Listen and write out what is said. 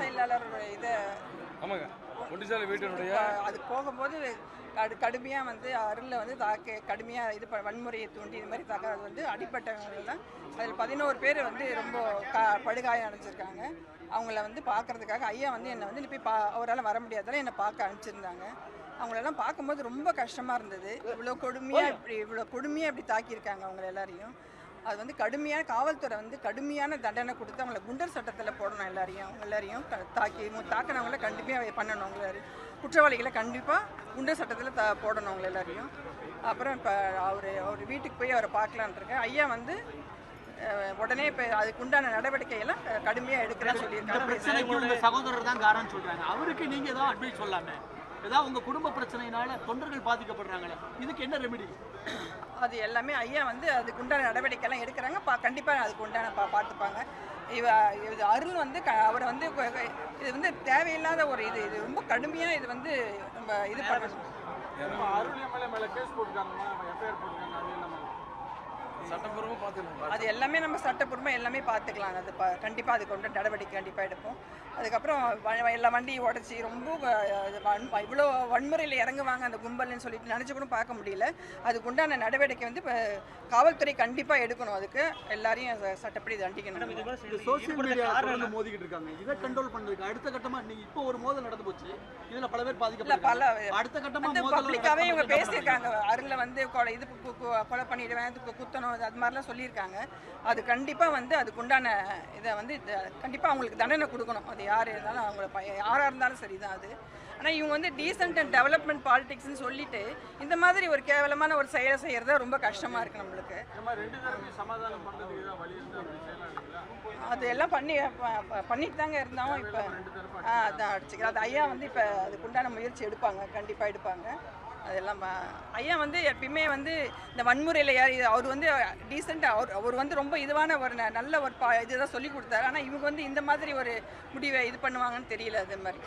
செயலாளர் இதை ஆமாங்க ஒண்டிசாலை வீட்டினுடைய அது போகும்போது கடுமையாக வந்து அருளில் வந்து கடுமையாக இது வன்முறையை தூண்டி இது மாதிரி அது வந்து அடிப்பட்டவங்க தான். அதில் 11 பேர் வந்து ரொம்ப படுகாயம் அடைஞ்சிருக்காங்க. அவங்கள வந்து பார்க்கறதுக்காக ஐயா வந்து என்னை வந்து போய் அவரால் வர முடியாதால என்னை பார்க்க அனுப்பிச்சிருந்தாங்க. அவங்களெல்லாம் பார்க்கும்போது ரொம்ப கஷ்டமாக இருந்தது. இவ்வளோ கொடுமையாக இப்படி தாக்கியிருக்காங்க அவங்கள எல்லாரையும். அது வந்து கடுமையான காவல்துறை வந்து கடுமையான தண்டனை கொடுத்து அவங்கள குண்டர் சட்டத்தில் போடணும். எல்லாரையும் தாக்கினவங்கள கண்டிப்பாக பண்ணணும். அவங்கள குற்றவாளிகளை கண்டிப்பாக குண்டர் சட்டத்தில் போடணும் அவங்க எல்லாரையும். அப்புறம் இப்போ அவர் வீட்டுக்கு போய் அவரை பார்க்கலான் இருக்கேன். ஐயா வந்து உடனே இப்போ அதுக்கு உண்டான நடவடிக்கையெல்லாம் கடுமையாக எடுக்கிறேன்னு சொல்லியிருக்காங்க. சகோதரர் தான் காரணம் சொல்கிறாங்க. அவருக்கு நீங்கள் தான் அட்வைஸ் சொல்லாமே, ஏதாவது உங்கள் குடும்ப பிரச்சனையினால தொண்டர்கள் பாதிக்கப்படுறாங்களே, இதுக்கு என்ன ரெமெடி? அது எல்லாமே ஐயா வந்து அதுக்கு உண்டான நடவடிக்கைலாம் எடுக்கிறாங்க. கண்டிப்பாக அதுக்கு உண்டான பார்த்துப்பாங்க. இது அருள் வந்து அவரை வந்து இது வந்து தேவையில்லாத ஒரு இது ரொம்ப கடுமையாக இது வந்து நம்ம இது பண்ணணும். அருள் எம்எல்ஏ மேலே கேஸ் போட்டுருக்காங்க, எஃப்ஐஆர் போட்டுருக்காங்க. சட்டப்பூர்வமாக பார்த்துக்கலாம். அது எல்லாமே நம்ம சட்டப்பூர்வமாக எல்லாமே பார்த்துக்கலாம். அது கண்டிப்பாக அதுக்கு உண்டான நடவடிக்கை கண்டிப்பாக எடுப்போம். அதுக்கப்புறம் எல்லா வண்டியும் உடச்சி ரொம்ப இவ்வளோ வன்முறையில் இறங்குவாங்க அந்த கும்பல்னு சொல்லிட்டு நினச்சி கூட பார்க்க முடியல. அதுக்கு உண்டான நடவடிக்கை வந்து இப்போ காவல்துறை கண்டிப்பாக எடுக்கணும். அதுக்கு எல்லாரையும் சட்டப்படி தண்டிக்கணும். சோசியல் மீடியா மோதிக்கிட்டு இருக்காங்க. இதை கண்ட்ரோல் பண்ணுறதுக்கு அடுத்த கட்டமாக நீங்கள் இப்போ ஒரு மோதல் நடந்து போச்சு, இதில் பல பேர் பாதிக்கப்படல. அடுத்த கட்டமாக பப்ளிக்காகவே இவங்க பேசியிருக்காங்க. அருளை வந்து கொலை பண்ணிடுவேன், குத்தணும், அது மாதிரிலாம் சொல்லியிருக்காங்க. அது கண்டிப்பாக வந்து அதுக்கு உண்டான இதை வந்து கண்டிப்பாக அவங்களுக்கு தண்டனை கொடுக்கணும். அது யார் இருந்தாலும் அவங்கள யாராக இருந்தாலும் சரிதான் அது. ஆனால் இவங்க வந்து டீசென்ட் அண்ட் டெவலப்மெண்ட் பாலிடிக்ஸ்னு சொல்லிட்டு இந்த மாதிரி ஒரு கேவலமான ஒரு செயலை செய்கிறது ரொம்ப கஷ்டமாக இருக்குது நம்மளுக்கு. அது எல்லாம் பண்ணிட்டு தாங்க இருந்தோம். இப்போ அதான் அடிச்சுக்கிறேன். அது ஐயா வந்து இப்போ அதுக்கு உண்டான முயற்சி எடுப்பாங்க, கண்டிப்பாக எடுப்பாங்க. அதெல்லாம் ஐயா வந்து எப்பயுமே வந்து இந்த வன்முறையில் அவர் வந்து டீசெண்டாக அவர் வந்து ரொம்ப இதுவான ஒரு நல்ல ஒரு இதுதான் சொல்லி கொடுத்தாரு. ஆனால் இவங்க வந்து இந்த மாதிரி ஒரு முடிவை இது பண்ணுவாங்கன்னு தெரியல. அது மாதிரி